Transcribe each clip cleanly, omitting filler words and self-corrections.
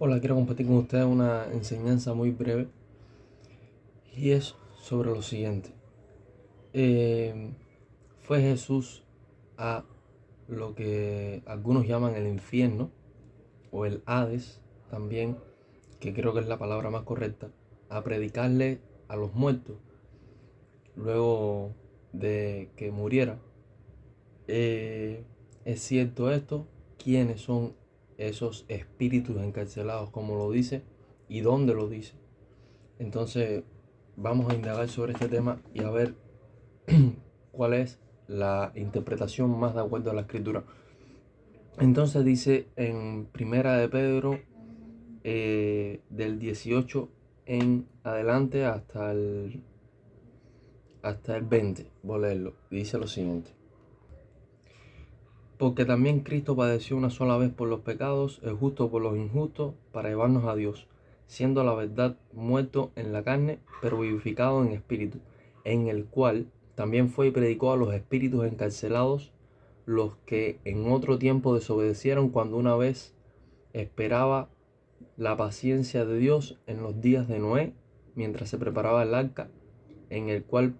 Hola, quiero compartir con ustedes una enseñanza muy breve y es sobre lo siguiente. Eh, Fue Jesús a lo que algunos llaman el infierno o el Hades también, que creo que es la palabra más correcta, a predicarle a los muertos luego de que muriera. ¿Es cierto esto? ¿Quiénes son esos espíritus encarcelados, como lo dice, y dónde lo dice? Entonces, vamos a indagar sobre este tema y a ver cuál es la interpretación más de acuerdo a la escritura. Entonces dice en Primera de Pedro, del 18 en adelante hasta el 20, voy a leerlo. Dice lo siguiente: porque también Cristo padeció una sola vez por los pecados, el justo por los injustos, para llevarnos a Dios, siendo a la verdad muerto en la carne, pero vivificado en espíritu, en el cual también fue y predicó a los espíritus encarcelados, los que en otro tiempo desobedecieron cuando una vez esperaba la paciencia de Dios en los días de Noé, mientras se preparaba el arca, en el cual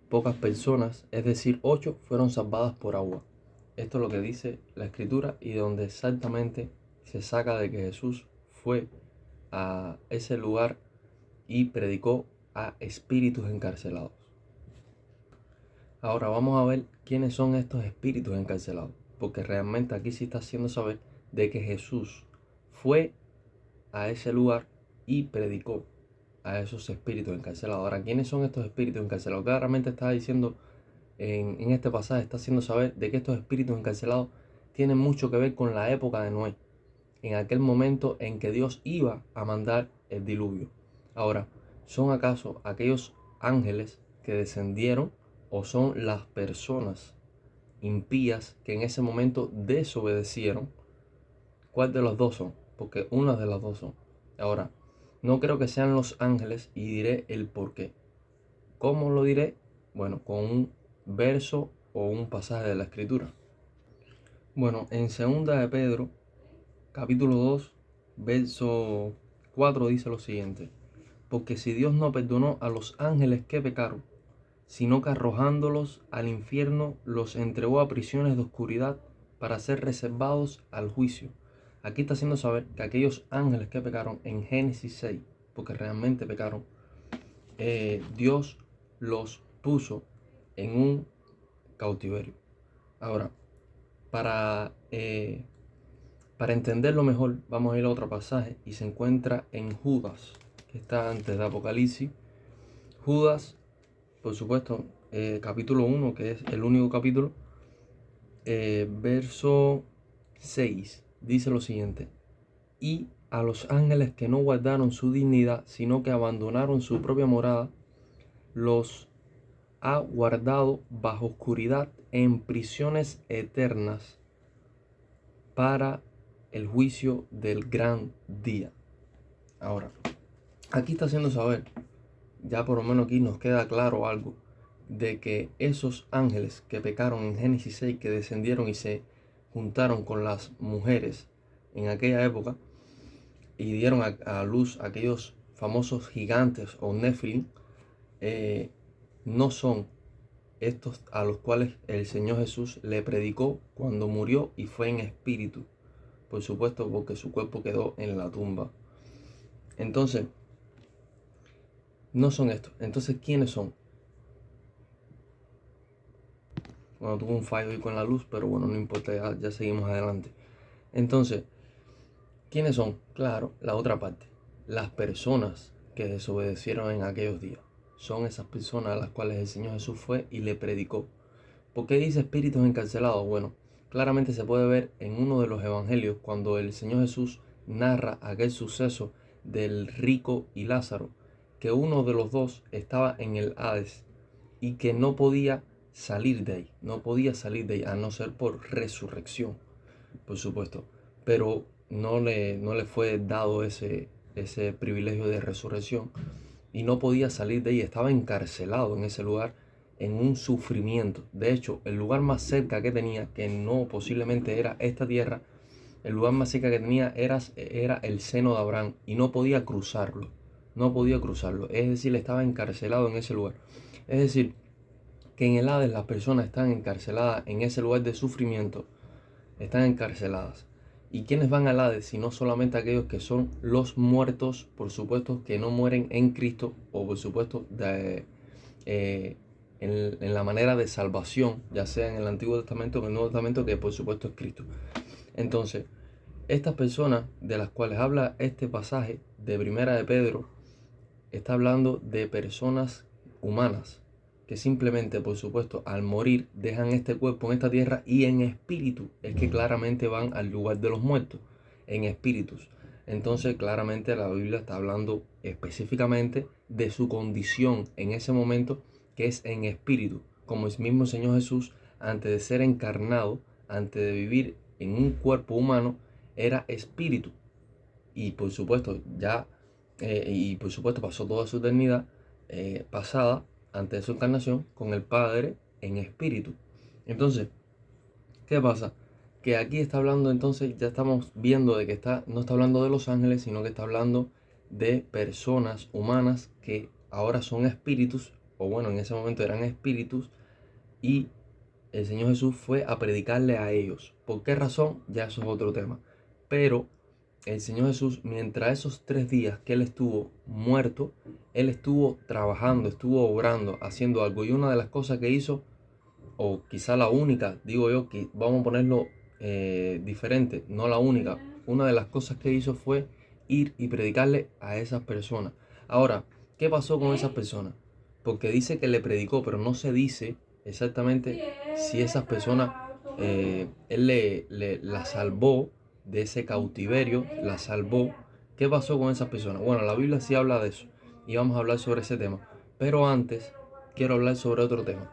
pocas personas, es decir, 8, fueron salvadas por agua. Esto es lo que dice la escritura y donde exactamente se saca de que Jesús fue a ese lugar y predicó a espíritus encarcelados. Ahora vamos a ver quiénes son estos espíritus encarcelados, porque realmente aquí sí está haciendo saber de que Jesús fue a ese lugar y predicó a esos espíritus encarcelados. Ahora, ¿quiénes son estos espíritus encarcelados? Claramente está diciendo en este pasaje, está haciendo saber de que estos espíritus encarcelados tienen mucho que ver con la época de Noé, en aquel momento en que Dios iba a mandar el diluvio. Ahora, ¿son acaso aquellos ángeles que descendieron o son las personas impías que en ese momento desobedecieron? ¿Cuál de los dos son? Porque una de las dos son. Ahora, no creo que sean los ángeles y diré el por qué. ¿Cómo lo diré? Bueno, con un verso o un pasaje de la escritura. Bueno, en segunda de Pedro, capítulo 2, verso 4 dice lo siguiente: porque si Dios no perdonó a los ángeles que pecaron, sino que arrojándolos al infierno los entregó a prisiones de oscuridad para ser reservados al juicio. Aquí está haciendo saber que aquellos ángeles que pecaron en Génesis 6, porque realmente pecaron, Dios los puso en un cautiverio. Ahora, para, eh, para entenderlo mejor, vamos a ir a otro pasaje y se encuentra en Judas, que está antes de Apocalipsis. Judas, por supuesto, capítulo 1, que es el único capítulo, verso 6, dice lo siguiente: y a los ángeles que no guardaron su dignidad, sino que abandonaron su propia morada, los ha guardado bajo oscuridad en prisiones eternas para el juicio del gran día. Ahora, aquí está haciendo saber, ya por lo menos aquí nos queda claro algo, de que esos ángeles que pecaron en Génesis 6, que descendieron y se juntaron con las mujeres en aquella época y dieron a luz a aquellos famosos gigantes o Nephilim, no son estos a los cuales el Señor Jesús le predicó cuando murió y fue en espíritu, por supuesto, porque su cuerpo quedó en la tumba. Entonces, no son estos. Entonces, ¿quiénes son? Bueno, tuvo un fallo ahí con la luz, pero bueno, no importa, ya seguimos adelante. Entonces, ¿quiénes son? Claro, la otra parte. Las personas que desobedecieron en aquellos días. Son esas personas a las cuales el Señor Jesús fue y le predicó. ¿Por qué dice espíritus encarcelados? Bueno, claramente se puede ver en uno de los evangelios cuando el Señor Jesús narra aquel suceso del rico y Lázaro, que uno de los dos estaba en el Hades y que no podía salir de ahí, no podía salir de ahí, a no ser por resurrección, por supuesto, pero no le fue dado ese privilegio de resurrección y no podía salir de ahí, estaba encarcelado en ese lugar en un sufrimiento. De hecho, el lugar más cerca que tenía, que no posiblemente era esta tierra, El lugar más cerca que tenía era el seno de Abraham y no podía cruzarlo. No podía cruzarlo. Es decir, estaba encarcelado en ese lugar. Es decir, que en el Hades las personas están encarceladas en ese lugar de sufrimiento. Están encarceladas. ¿Y quiénes van al Hades? Si no solamente aquellos que son los muertos, por supuesto, que no mueren en Cristo, o por supuesto, en la manera de salvación, ya sea en el Antiguo Testamento o en el Nuevo Testamento, que por supuesto es Cristo. Entonces, estas personas de las cuales habla este pasaje de Primera de Pedro, está hablando de personas humanas que simplemente, por supuesto, al morir dejan este cuerpo en esta tierra y en espíritu es que claramente van al lugar de los muertos, en espíritus. Entonces claramente la Biblia está hablando específicamente de su condición en ese momento, que es en espíritu, como el mismo Señor Jesús, antes de ser encarnado, antes de vivir en un cuerpo humano, era espíritu. Y por supuesto por supuesto pasó toda su eternidad pasada antes de su encarnación con el Padre en espíritu. Entonces, ¿qué pasa? Que aquí está hablando, entonces ya estamos viendo de que no está hablando de los ángeles, sino que está hablando de personas humanas que ahora son espíritus, o bueno, en ese momento eran espíritus, y el Señor Jesús fue a predicarle a ellos. ¿Por qué razón? Ya eso es otro tema. Pero el Señor Jesús, mientras esos 3 días que Él estuvo muerto, Él estuvo trabajando, estuvo obrando, haciendo algo. Y una de las cosas que hizo, o quizá la única, digo yo, que vamos a ponerlo diferente, no la única. Una de las cosas que hizo fue ir y predicarle a esas personas. Ahora, ¿qué pasó con esas personas? Porque dice que le predicó, pero no se dice exactamente si esas personas, Él la salvó de ese cautiverio, la salvó. ¿Qué pasó con esas personas? Bueno, la Biblia sí habla de eso y vamos a hablar sobre ese tema. Pero antes, quiero hablar sobre otro tema.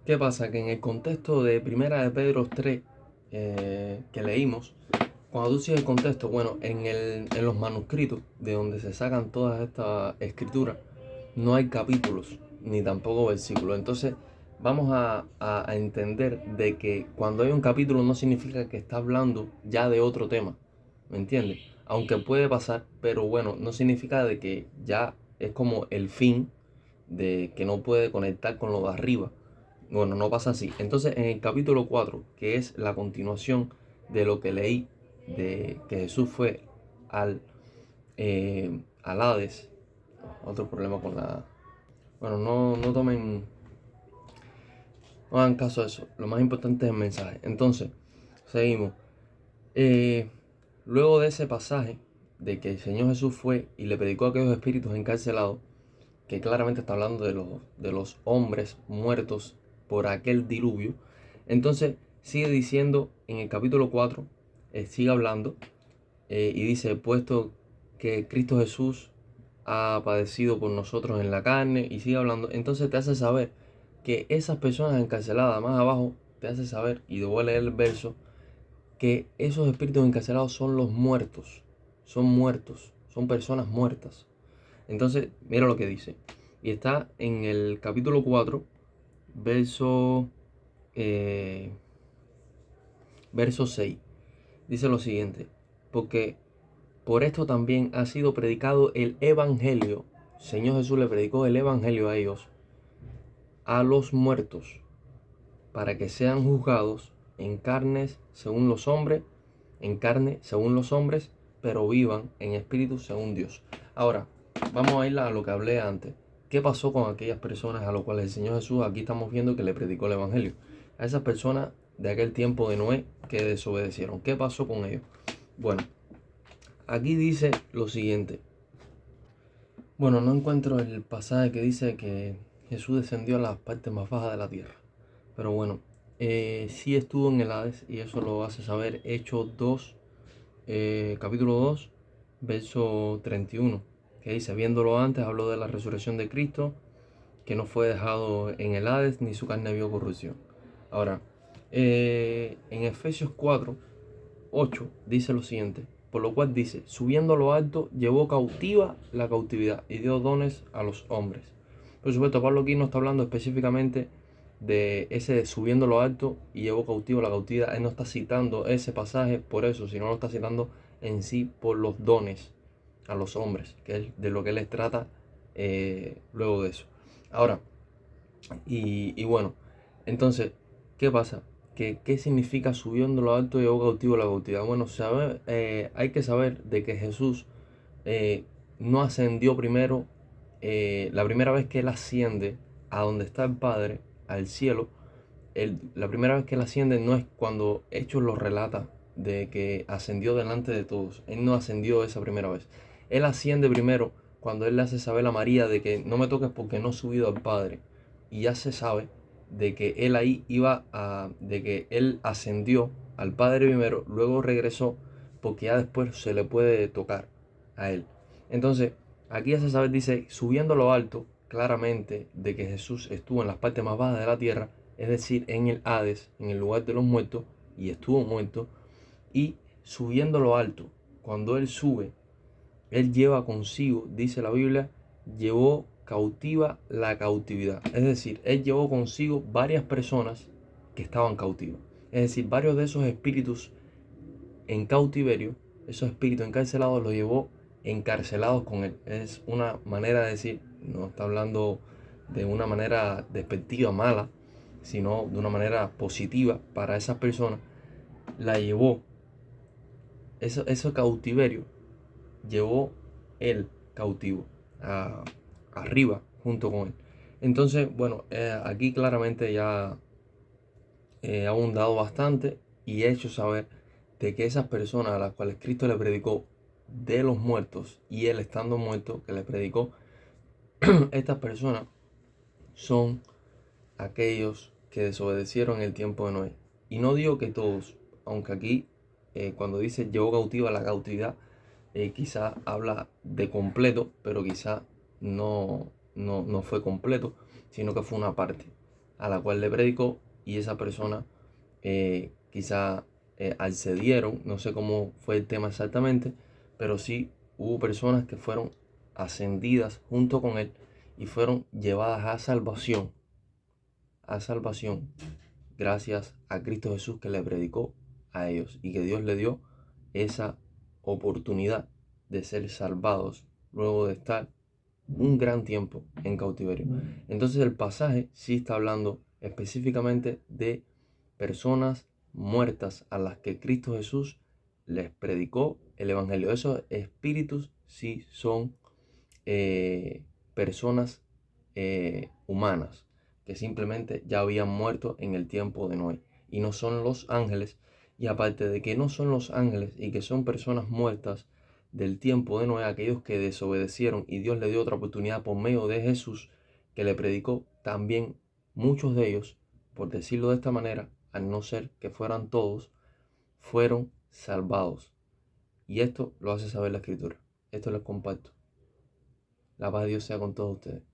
¿Qué pasa? Que en el contexto de Primera de Pedro 3 que leímos, cuando tú sigues el contexto, bueno, en los manuscritos de donde se sacan todas estas escrituras, no hay capítulos ni tampoco versículos. Entonces vamos a entender de que cuando hay un capítulo no significa que está hablando ya de otro tema, ¿me entiendes? Aunque puede pasar, pero bueno, no significa de que ya es como el fin, de que no puede conectar con lo de arriba. Bueno, no pasa así. Entonces, en el capítulo 4, que es la continuación de lo que leí, de que Jesús fue al Hades, otro problema con la... Bueno, no tomen, no hagan caso a eso. Lo más importante es el mensaje. Entonces, seguimos. Luego de ese pasaje, de que el Señor Jesús fue y le predicó a aquellos espíritus encarcelados, que claramente está hablando de los hombres muertos por aquel diluvio. Entonces sigue diciendo en el capítulo 4, sigue hablando y dice, puesto que Cristo Jesús ha padecido por nosotros en la carne, y sigue hablando. Entonces te hace saber que esas personas encarceladas, más abajo te hace saber, y debo leer el verso, que esos espíritus encarcelados son los muertos, son personas muertas. Entonces, mira lo que dice. Y está en el capítulo 4, verso, verso 6. Dice lo siguiente. Porque por esto también ha sido predicado el Evangelio. Señor Jesús le predicó el Evangelio a ellos, a los muertos, para que sean juzgados en carnes según los hombres, en carne según los hombres, pero vivan en espíritu según Dios. Ahora, vamos a ir a lo que hablé antes. ¿Qué pasó con aquellas personas a las cuales el Señor Jesús, aquí estamos viendo que le predicó el Evangelio? A esas personas de aquel tiempo de Noé que desobedecieron. ¿Qué pasó con ellos? Bueno, aquí dice lo siguiente. Bueno, no encuentro el pasaje que dice que Jesús descendió a las partes más bajas de la tierra. Pero bueno, sí estuvo en el Hades, y eso lo hace saber Hechos 2, capítulo 2, verso 31, que dice, viéndolo antes, habló de la resurrección de Cristo, que no fue dejado en el Hades, ni su carne vio corrupción. Ahora, en Efesios 4, 8, dice lo siguiente, por lo cual dice, subiendo a lo alto, llevó cautiva la cautividad y dio dones a los hombres. Por supuesto, Pablo aquí no está hablando específicamente de ese de subiendo lo alto y llevó cautivo la cautividad. Él no está citando ese pasaje por eso, sino lo está citando en sí por los dones a los hombres, que es de lo que él les trata luego de eso. Ahora, y bueno, entonces, ¿qué pasa? ¿Qué significa subiendo lo alto y llevó cautivo la cautividad? Bueno, hay que saber de que Jesús no ascendió primero, la primera vez que él asciende a donde está el Padre, al cielo. La primera vez que él asciende no es cuando Hechos lo relata de que ascendió delante de todos. Él no ascendió esa primera vez. Él asciende primero cuando él le hace saber a María de que no me toques porque no he subido al Padre. Y ya se sabe de que él ahí de que él ascendió al Padre primero, luego regresó porque ya después se le puede tocar a él. Entonces, aquí ya se sabe, dice, subiendo a lo alto, claramente de que Jesús estuvo en las partes más bajas de la tierra, es decir, en el Hades, en el lugar de los muertos, y estuvo muerto, y subiendo lo alto, cuando él sube, él lleva consigo, dice la Biblia, llevó cautiva la cautividad. Es decir, él llevó consigo varias personas que estaban cautivas. Es decir, varios de esos espíritus en cautiverio, esos espíritus encarcelados los llevó encarcelados con él. Es una manera de decir, no está hablando de una manera despectiva, mala, sino de una manera positiva para esas personas. La llevó, ese cautiverio, llevó él cautivo arriba junto con él. Entonces, bueno, aquí claramente ya he abundado bastante y he hecho saber de que esas personas a las cuales Cristo le predicó de los muertos y él estando muerto, que le predicó, estas personas son aquellos que desobedecieron en el tiempo de Noé. Y no digo que todos, aunque aquí cuando dice llevó cautiva la cautividad, quizá habla de completo, pero quizá no fue completo, sino que fue una parte a la cual le predicó y esa persona quizá accedieron, no sé cómo fue el tema exactamente, pero sí hubo personas que fueron ascendidas junto con él y fueron llevadas a salvación, gracias a Cristo Jesús que le predicó a ellos y que Dios le dio esa oportunidad de ser salvados luego de estar un gran tiempo en cautiverio. Entonces el pasaje sí está hablando específicamente de personas muertas a las que Cristo Jesús les predicó el Evangelio. Esos espíritus sí son personas humanas que simplemente ya habían muerto en el tiempo de Noé y no son los ángeles. Y aparte de que no son los ángeles y que son personas muertas del tiempo de Noé, aquellos que desobedecieron y Dios le dio otra oportunidad por medio de Jesús que le predicó, también muchos de ellos, por decirlo de esta manera, al no ser que fueran todos, fueron salvados. Y esto lo hace saber la Escritura. Esto les comparto. La paz de Dios sea con todos ustedes.